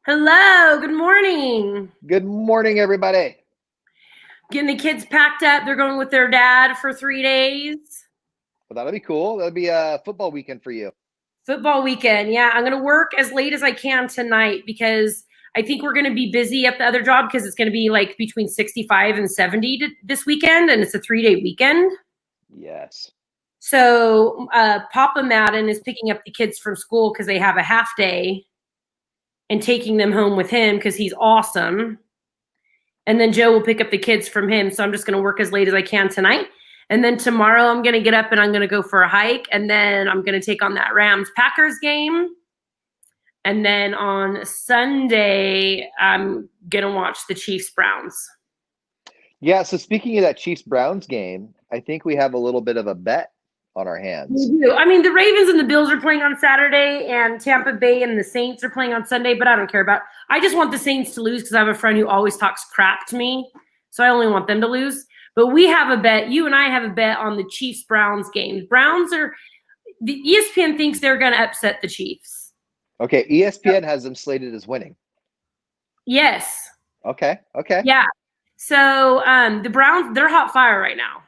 Hello, good morning. Good morning, everybody. Getting the kids packed up. They're going with their dad for 3 days. Well, that'll be cool. That'll be a football weekend for you. Football weekend. Yeah, I'm going to work as late as I can tonight because I think we're going to be busy at the other job because it's going to be like between 65 and 70 this weekend, and it's a 3-day weekend. Yes. So Papa Madden is picking up the kids from school because they have a half day and taking them home with him because he's awesome. And then Joe will pick up the kids from him. So I'm just going to work as late as I can tonight. And then tomorrow I'm going to get up and I'm going to go for a hike. And then I'm going to take on that Rams-Packers game. And then on Sunday, I'm going to watch the Chiefs-Browns. Yeah, so speaking of that Chiefs-Browns game, I think we have a little bit of a bet on our hands. We do. I mean, the Ravens and the Bills are playing on Saturday, and Tampa Bay and the Saints are playing on Sunday, but I don't care about – I just want the Saints to lose because I have a friend who always talks crap to me, so I only want them to lose. But we have a bet. You and I have a bet on the Chiefs-Browns game. Browns are – the ESPN thinks they're going to upset the Chiefs. Okay, ESPN has them slated as winning. Yes. Okay. Yeah. So the Browns, they're hot fire right now.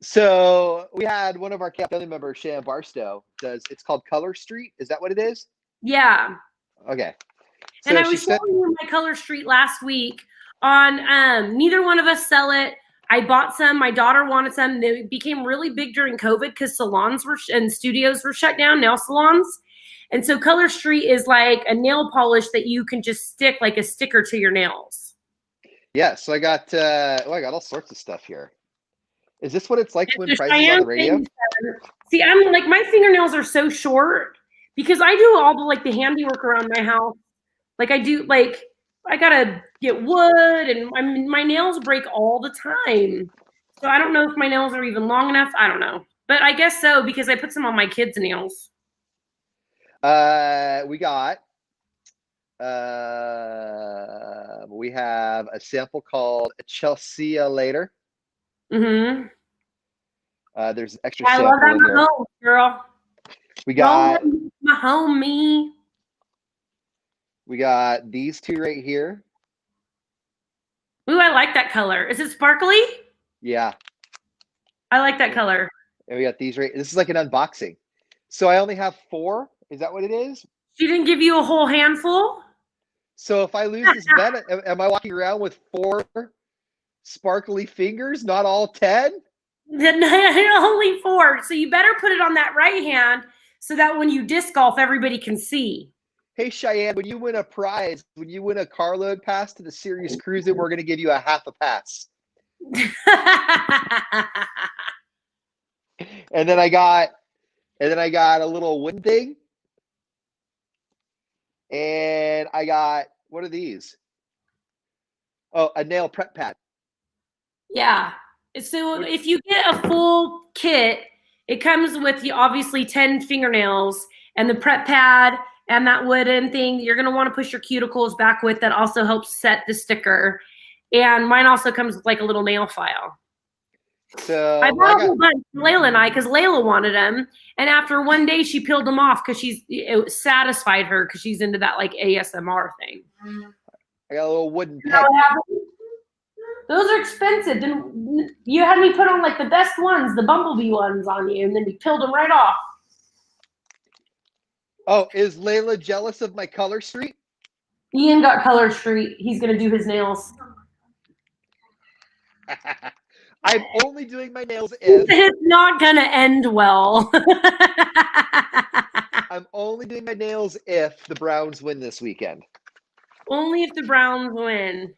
So we had one of our family members, Shannon Barstow, it's called Color Street. Is that what it is? Yeah. Okay. So and I was showing you my Color Street last week on neither one of us sell it. I bought some. My daughter wanted some. They became really big during COVID because salons and studios were shut down, nail salons. And so Color Street is like a nail polish that you can just stick like a sticker to your nails. Yeah, so I got all sorts of stuff here. Is this what it's like to win prizes on the radio? See, I'm like, my fingernails are so short because I do all the handiwork around my house. Like I gotta get wood, and my nails break all the time. So I don't know if my nails are even long enough. I don't know, but I guess so because I put some on my kids' nails. We have a sample called Chelsea later. Mm-hmm. There's an extra sample in here. Home, girl. We got my homie. We got these two right here. Ooh, I like that color. Is it sparkly? Yeah. I like that color. And we got these right. This is like an unboxing. So I only have 4. Is that what it is? She didn't give you a whole handful? So if I lose this bet, am I walking around with 4 sparkly fingers, not all 10? Only 4. So you better put it on that right hand so that when you disc golf, everybody can see. Hey, Cheyenne, when you win a prize, when you win a carload pass to the Sirius Cruiser, we're going to give you a half a pass. And then I got a little wooden thing. And I got, what are these? Oh, a nail prep pad. Yeah. So if you get a full kit, it comes with obviously 10 fingernails and the prep pad and that wooden thing. You're going to want to push your cuticles back with. That also helps set the sticker. And mine also comes with like a little nail file. So I bought a whole bunch for Layla and I because Layla wanted them. And after one day, she peeled them off because it satisfied her because she's into that like ASMR thing. I got a little wooden peg. Those are expensive. Then you had me put on like the best ones, the bumblebee ones on you, and then you peeled them right off. Oh, is Layla jealous of my Color Street? Ian got Color Street. He's going to do his nails. I'm only doing my nails if it's not going to end well. I'm only doing my nails if the Browns win this weekend. Only if the Browns win.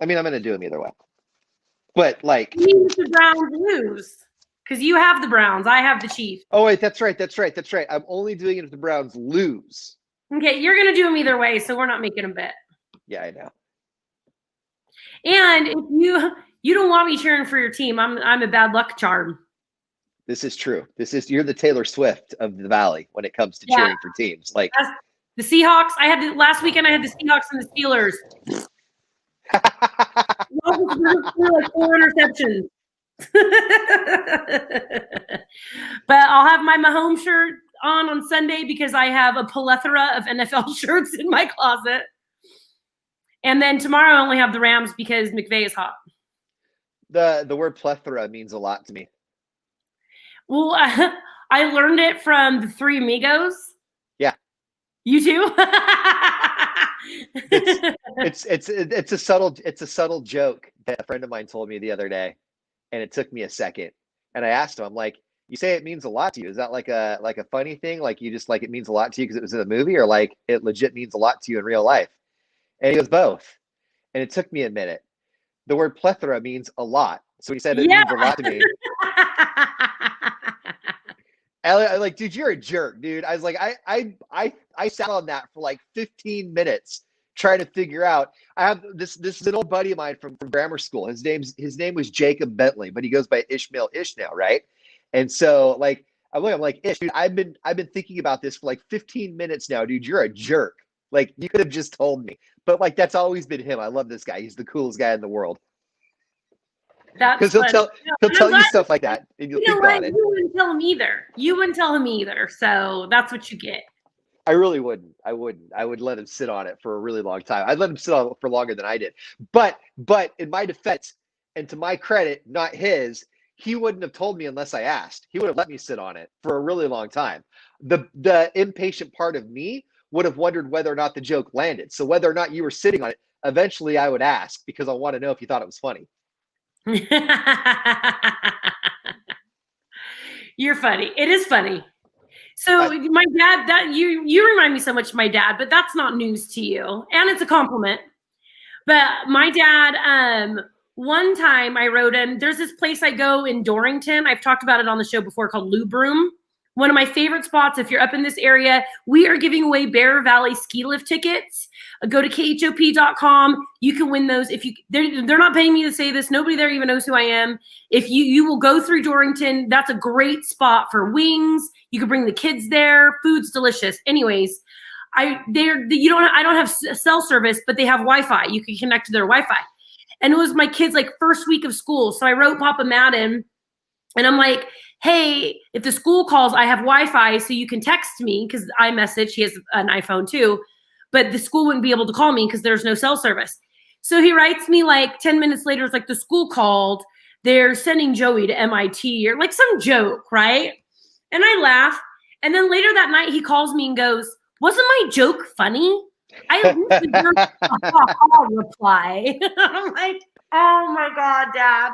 I mean, I'm going to do them either way. But like, even if the Browns lose, because you have the Browns, I have the Chiefs. Oh wait, that's right. I'm only doing it if the Browns lose. Okay, you're going to do them either way, so we're not making a bet. Yeah, I know. And if you don't want me cheering for your team, I'm a bad luck charm. This is true. You're the Taylor Swift of the Valley when it comes to cheering for teams. Like the Seahawks. Last weekend I had the Seahawks and the Steelers. like 4 interceptions. But I'll have my Mahomes shirt on Sunday because I have a plethora of NFL shirts in my closet. And then tomorrow I only have the Rams because McVay is hot. The word plethora means a lot to me. Well, I learned it from the Three Amigos. Yeah. You too? It's a subtle joke that a friend of mine told me the other day, and it took me a second. And I asked him, I'm like, you say it means a lot to you. Is that like a funny thing? Like you just like it means a lot to you because it was in a movie, or like it legit means a lot to you in real life? And he goes, both. And it took me a minute. The word plethora means a lot. So he said it means a lot to me. I like, dude, you're a jerk, dude. I was like, I sat on that for like 15 minutes trying to figure out. I have this is an old buddy of mine from grammar school. His name was Jacob Bentley, but he goes by Ishmael Ishmael, right? And so like I'm like, Ish, dude, I've been thinking about this for like 15 minutes now, dude. You're a jerk. Like you could have just told me. But like that's always been him. I love this guy. He's the coolest guy in the world. Because he'll tell you stuff like that, and you'll think about it. You wouldn't tell him either. You wouldn't tell him either. So that's what you get. I really wouldn't. I wouldn't. I would let him sit on it for a really long time. I'd let him sit on it for longer than I did. But in my defense, and to my credit, not his, he wouldn't have told me unless I asked. He would have let me sit on it for a really long time. The impatient part of me would have wondered whether or not the joke landed. So whether or not you were sitting on it, eventually I would ask because I want to know if you thought it was funny. You're funny. It is funny. So my dad, that you remind me so much of my dad, but that's not news to you, and it's a compliment. But my dad, one time I wrote him. There's this place I go in Dorrington. I've talked about it on the show before, called Lube Room. One of my favorite spots. If you're up in this area, we are giving away Bear Valley ski lift tickets. Go to khop.com. You can win those. If they're not paying me to say this. Nobody there even knows who I am. If you will go through Dorrington, that's a great spot for wings. You can bring the kids there. Food's delicious. Anyways, I don't have cell service, but they have Wi-Fi. You can connect to their Wi-Fi. And it was my kids' like first week of school. So I wrote Papa Madden, and I'm like, hey, if the school calls, I have Wi-Fi, so you can text me, because iMessage, he has an iPhone too, but the school wouldn't be able to call me because there's no cell service. So he writes me like 10 minutes later, it's like, the school called, they're sending Joey to MIT, or like some joke, right? And I laugh. And then later that night, he calls me and goes, wasn't my joke funny? I reply. I'm like, oh my God, Dad.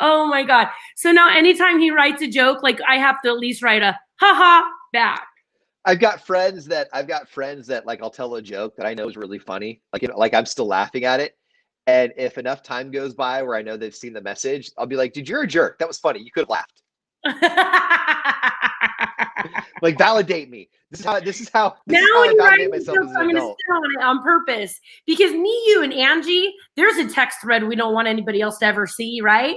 Oh my God. So now anytime he writes a joke, like I have to at least write a ha back. I've got friends that like I'll tell a joke that I know is really funny. Like, you know, like I'm still laughing at it. And if enough time goes by where I know they've seen the message, I'll be like, dude, you're a jerk. That was funny. You could have laughed. Like, validate me. This is how I validate myself as an adult. Sit on it on purpose, because me, you, and Angie, there's a text thread we don't want anybody else to ever see, right?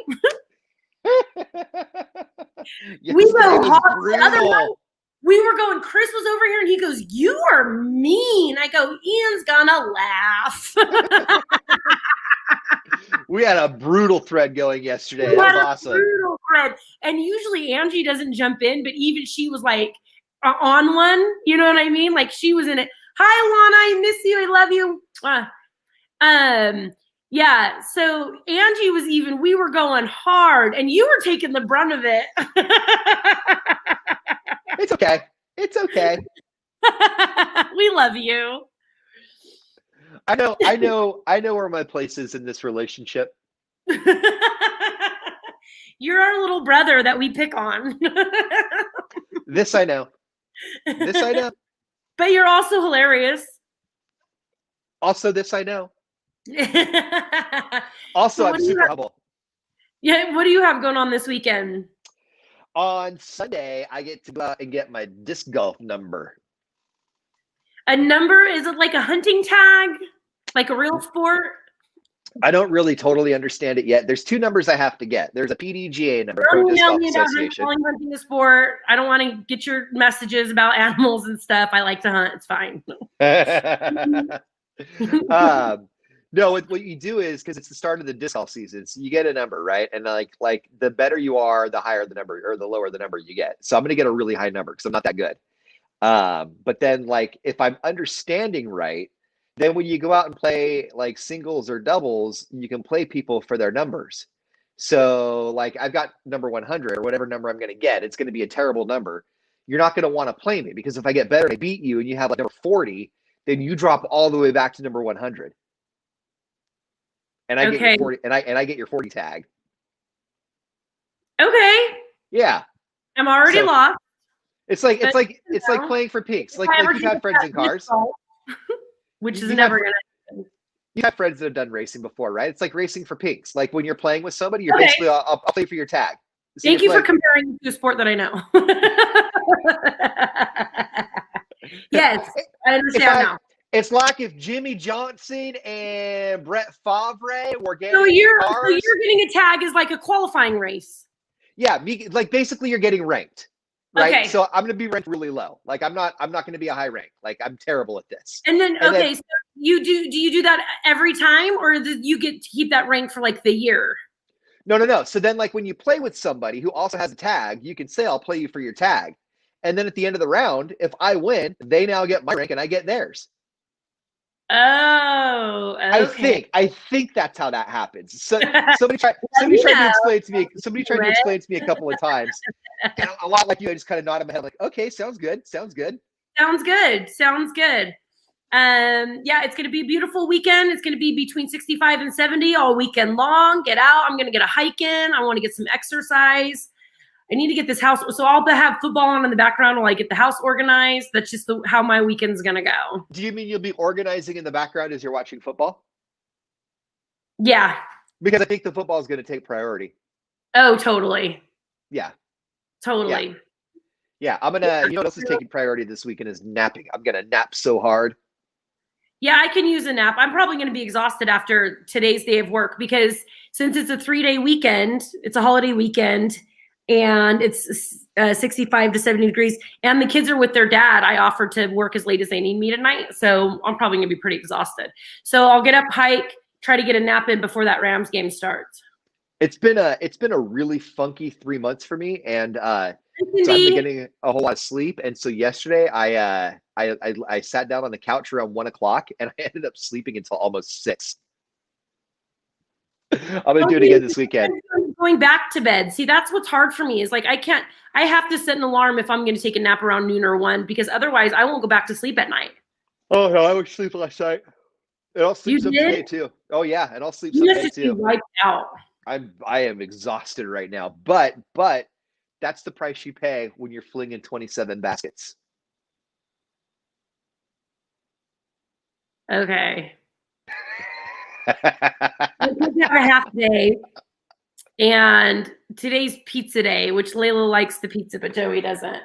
Yes, we go hard. The other night, we were going, Chris was over here and he goes, you are mean. I go, Ian's gonna laugh. We had a brutal thread going yesterday. That was awesome. Brutal thread. And usually Angie doesn't jump in, but even she was like on one, you know what I mean? Like she was in it. Hi, Lana, I miss you. I love you. Yeah. So Angie was we were going hard, and you were taking the brunt of it. It's okay. It's okay. We love you. I know where my place is in this relationship. You're our little brother that we pick on. This I know. But you're also hilarious. Also, this I know. Also, I'm super humble. Yeah, what do you have going on this weekend? On Sunday, I get to go out and get my disc golf number. A number? Is it like a hunting tag? Like a real sport? I don't really totally understand it yet. There's two numbers I have to get. There's a PDGA number, Pro Disc Golf Association. Hunting a sport. I don't want to get your messages about animals and stuff. I like to hunt. It's fine. No, what you do is, because it's the start of the disc golf season, so you get a number, right? And like the better you are, the higher the number, or the lower the number you get. So I'm going to get a really high number because I'm not that good. But then, like, if I'm understanding right, Then when you go out and play like singles or doubles, you can play people for their numbers. So like I've got number 100 or whatever number I'm going to get. It's going to be a terrible number. You're not going to want to play me because if I get better and I beat you and you have like number 40, then you drop all the way back to number 100. And I get your 40 and I get your 40 tag. Okay. Yeah. I'm already lost. It's like playing for pinks. Like you've had friends in cars. Which is never gonna happen. You have friends that have done racing before, right? It's like racing for pinks. Like when you're playing with somebody, you're basically I'll play for your tag. So Thank you for comparing to a sport that I know. Yes, I understand now. It's like if Jimmy Johnson and Brett Favre were getting so you're getting a tag is like a qualifying race. Yeah, like basically you're getting ranked, right? Okay. So I'm going to be ranked really low. Like I'm not going to be a high rank. Like I'm terrible at this. And then so do you do that every time, or do you get to keep that rank for like the year? No. So then like when you play with somebody who also has a tag, you can say I'll play you for your tag. And then at the end of the round, if I win, they now get my rank and I get theirs. Oh, okay. I think that's how that happens. So somebody tried to explain to me. Somebody tried to explain to me a couple of times. And a lot like you, I just kind of nodded my head, like, okay, sounds good. Yeah, it's gonna be a beautiful weekend. It's gonna be between 65 and 70 all weekend long. Get out. I'm gonna get a hike in. I want to get some exercise. I need to get this house. So I'll have football on in the background while I get the house organized. That's just how my weekend's going to go. Do you mean you'll be organizing in the background as you're watching football? Yeah. Because I think the football is going to take priority. Oh, totally. Yeah. Totally. Yeah. I'm going to, you know what else is taking priority this weekend is napping. I'm going to nap so hard. Yeah, I can use a nap. I'm probably going to be exhausted after today's day of work because since it's a 3-day weekend, it's a holiday weekend, and it's 65 to 70 degrees, and the kids are with their dad. I offered to work as late as they need me tonight, so I'm probably going to be pretty exhausted. So I'll get up, hike, try to get a nap in before that Rams game starts. It's been a really funky 3 months for me, and so I've been getting a whole lot of sleep. And so yesterday, I sat down on the couch around 1 o'clock, and I ended up sleeping until almost 6. I'm gonna do it again this weekend. Going back to bed. See, that's what's hard for me is like I have to set an alarm if I'm going to take a nap around noon or 1 because otherwise I won't go back to sleep at night. Oh no, I was sleep last night. And I'll sleep some today too. Oh yeah, and I'll sleep some today too. Wiped out. I am exhausted right now, but that's the price you pay when you're flinging 27 baskets. Okay. I have a half day, and today's pizza day, which Layla likes the pizza, but Joey doesn't.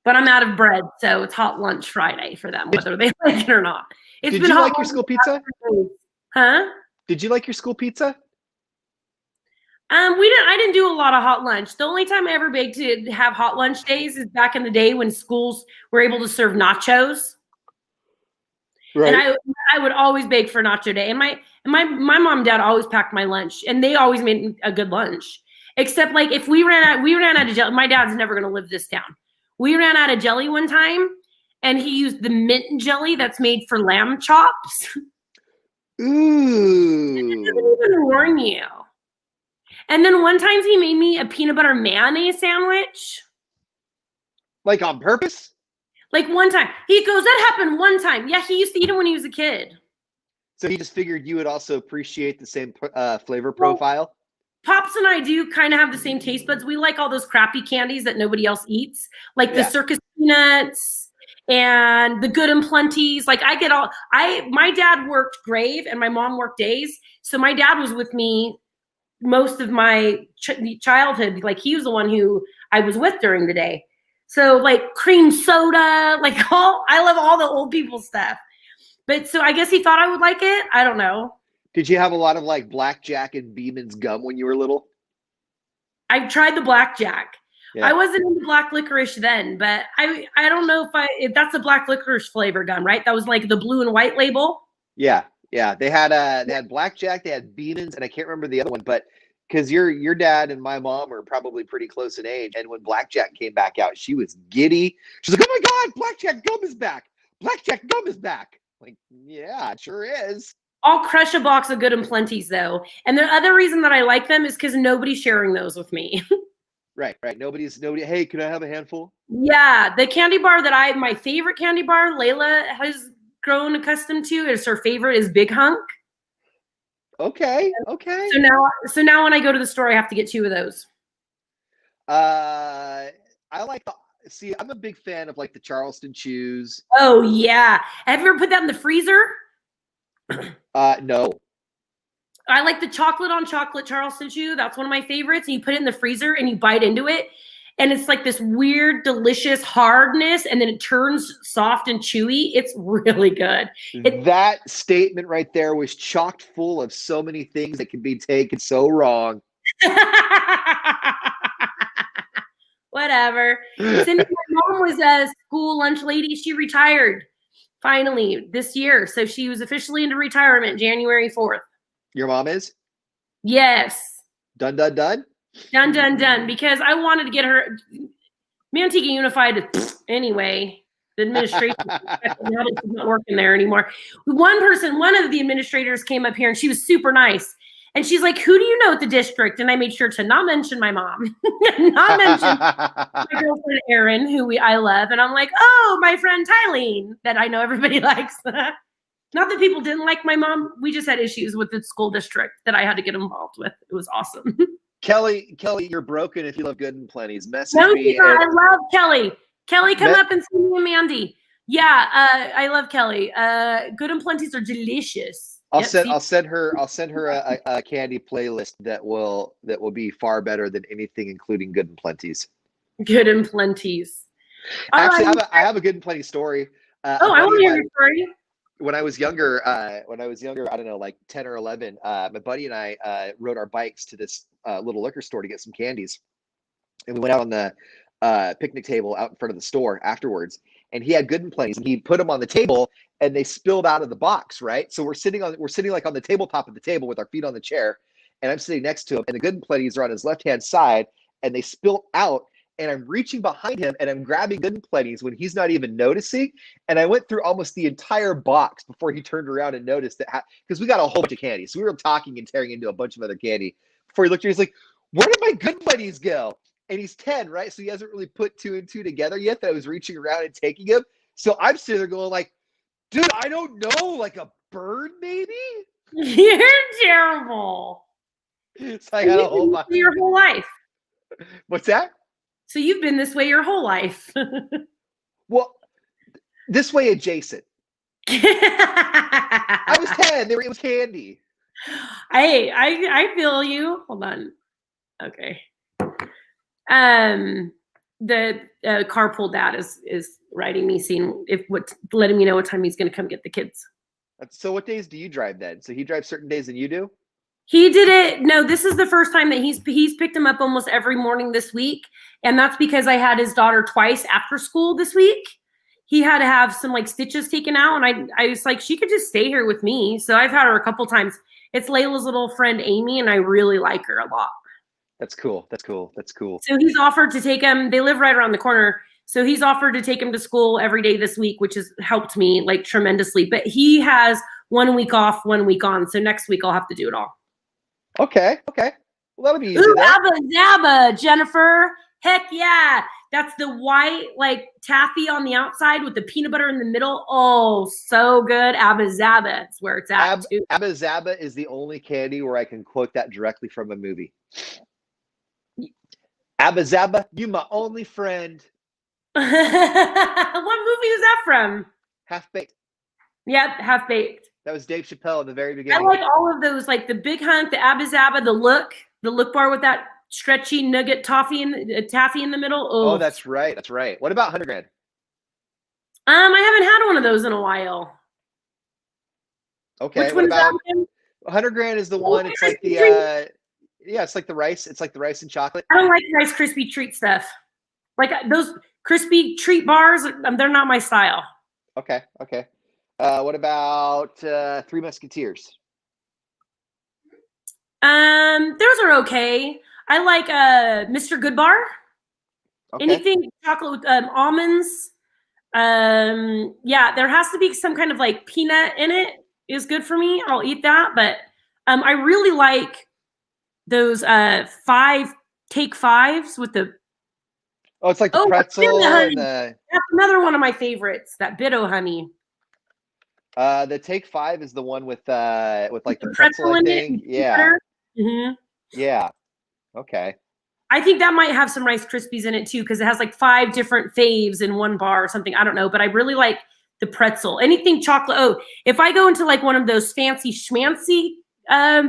But I'm out of bread, so it's hot lunch Friday for them, whether they like it or not. Did you like your school pizza? Huh? Did you like your school pizza? I didn't do a lot of hot lunch. The only time I ever begged to have hot lunch days is back in the day when schools were able to serve nachos. Right. And I would always beg for nacho day. And my mom and dad always packed my lunch, and they always made a good lunch. Except like if we ran out of jelly. My dad's never going to live this down. We ran out of jelly one time, and he used the mint jelly that's made for lamb chops. Ooh. It doesn't even warn you. And then one time he made me a peanut butter mayonnaise sandwich. Like on purpose? Like one time. He goes, that happened one time. Yeah, he used to eat it when he was a kid. So he just figured you would also appreciate the same flavor profile? Pops and I do kind of have the same taste buds. We like all those crappy candies that nobody else eats. Like the circus peanuts and the Good and Plenties. Like my dad worked grave and my mom worked days. So my dad was with me most of my childhood. Like he was the one who I was with during the day. So like cream soda, like I love all the old people stuff. But so I guess he thought I would like it. I don't know. Did you have a lot of like Blackjack and Beeman's gum when you were little? I tried the Blackjack. Yeah. I wasn't into black licorice then, but I don't know if that's a black licorice flavor gum, right? That was like the blue and white label. Yeah. They had Blackjack, they had Beeman's, and I can't remember the other one, but because your dad and my mom are probably pretty close in age, and when Blackjack came back out, she was giddy. She's like, "Oh my God, Blackjack gum is back! Blackjack gum is back!" Like, yeah, it sure is. I'll crush a box of Good and Plenty's though. And the other reason that I like them is because nobody's sharing those with me. Right. Nobody. Hey, can I have a handful? Yeah, the candy bar that my favorite candy bar Layla has grown accustomed to is her favorite is Big Hunk. Okay. So now when I go to the store, I have to get 2 of those. I like see, I'm a big fan of like the Charleston chews. Oh yeah. Have you ever put that in the freezer? No. I like the chocolate on chocolate Charleston chew. That's one of my favorites. And you put it in the freezer and you bite into it. And it's like this weird, delicious hardness. And then it turns soft and chewy. It's really good. That statement right there was chocked full of so many things that can be taken so wrong. Whatever. Cindy, my mom was a school lunch lady. She retired finally this year. So she was officially into retirement January 4th. Your mom is? Yes. Done. Done. Because I wanted to get her Manteca Unified anyway. The administration is not working there anymore. One of the administrators came up here and she was super nice. And she's like, who do you know at the district? And I made sure to not mention my mom, not mention my girlfriend, Erin, who I love. And I'm like, oh, my friend, Tylene, that I know everybody likes. Not that people didn't like my mom. We just had issues with the school district that I had to get involved with. It was awesome. Kelly, you're broken if you love Good and Plenty's. Message me. I love Kelly. Kelly, come up and see me and Mandy. Yeah, I love Kelly. Good and Plenty's are delicious. I'll send her a candy playlist that will be far better than anything, including Good and Plenty's. Good and Plenty's. Actually, I have a Good and Plenty story. I want to hear your story. When I was younger, I don't know, like 10 or 11, my buddy and I rode our bikes to this little liquor store to get some candies. And we went out on the picnic table out in front of the store afterwards. And he had Good and Plenty's and he put them on the table and they spilled out of the box, right? So we're sitting like on the tabletop of the table with our feet on the chair. And I'm sitting next to him and the Good and Plenty's are on his left-hand side and they spill out. And I'm reaching behind him and I'm grabbing Good and Plenty's when he's not even noticing. And I went through almost the entire box before he turned around and noticed that, because we got a whole bunch of candy. So we were talking and tearing into a bunch of other candy. Before he looked at me, he's like, where did my Good and Plenty's go? And he's 10, right? So he hasn't really put 2 and 2 together yet that I was reaching around and taking him. So I'm sitting there going like, dude, I don't know, like a bird maybe? You're terrible. So I got a whole box. Your whole life. What's that? So you've been this way your whole life. Well, this way adjacent. I was 10. It was candy. I feel you. Hold on. Okay. The carpool dad is writing me letting me know what time he's going to come get the kids. So what days do you drive then? So he drives certain days than you do? He did it. No, this is the first time that he's picked him up almost every morning this week. And that's because I had his daughter twice after school this week. He had to have some like stitches taken out. And I was like, she could just stay here with me. So I've had her a couple times. It's Layla's little friend, Amy, and I really like her a lot. That's cool. So he's offered to take him. They live right around the corner. So he's offered to take him to school every day this week, which has helped me like tremendously. But he has 1 week off, 1 week on. So next week I'll have to do it all. Okay. Well, that'll be easy. Ooh, Abba Zaba, Jennifer. Heck yeah. That's the white like taffy on the outside with the peanut butter in the middle. Oh, so good. Abba Zaba is where it's at. Abba Zaba is the only candy where I can quote that directly from a movie. Abba Zaba, you my only friend. What movie is that from? Half Baked. Yep, Half Baked. That was Dave Chappelle at the very beginning. I like all of those, like the Big Hunk, the Abba Zaba, the look bar with that stretchy nugget taffy in the middle. Oh, that's right. What about 100 Grand? I haven't had one of those in a while. Okay. Which one is that one? 100 Grand is the one. It's like the it's like the rice. It's like the rice and chocolate. I don't like Rice Krispie treat stuff. Like those crispy treat bars, they're not my style. Okay. What about Three Musketeers? Those are okay. I like Mr. Goodbar. Okay. Anything chocolate with almonds. Yeah, there has to be some kind of like peanut in it is good for me. I'll eat that, but I really like those take fives with the Oh, it's like the oh pretzel and honey. That's another one of my favorites. That Bitto honey. the Take Five is the one with like the pretzel, Pretzel I in it. think. And Yeah. mm-hmm. Yeah. Okay. I think that might have some Rice Krispies in it too, because it has like 5 different faves in one bar or something. I don't know, but I really like the pretzel. Anything chocolate. Oh, if I go into like one of those fancy schmancy uh,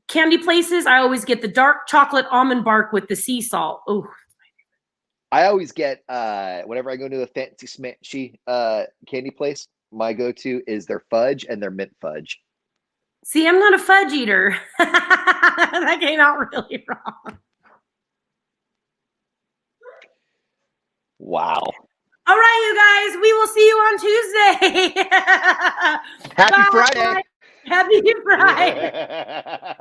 candy places, I always get the dark chocolate almond bark with the sea salt. Oh, I always get whenever I go to a fancy smashy candy place, my go-to is their fudge and their mint fudge. see, I'm not a fudge eater. That came out really wrong. Wow. All right, you guys, we will see you on Tuesday. Happy Bye. Friday. Happy Friday.